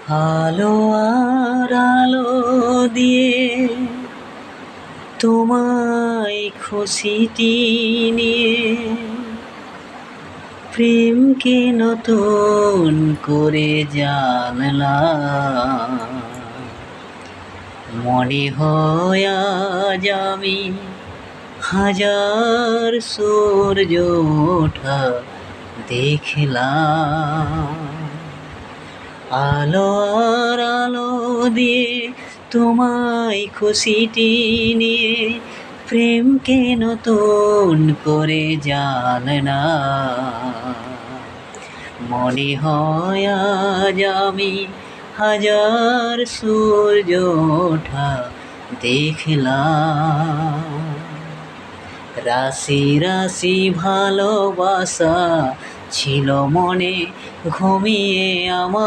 আলো আর আলো দিয়ে তোমায় খুশিটি নিয়ে প্রেমকে নতুন করে জানলাম। মনে হয় আজ আমি হাজার সূর্য ওঠা দেখলাম। আলো আর আলো দিয়ে তোমায় খুশিটি নিয়ে প্রেমকে নতুন করে জানলাম। মনে হয় আজ আমি হাজার সূর্য ওঠা দেখলাম। রাশি রাশি ভালোবাসা ছিল মনে ঘুমিয়ে আমার।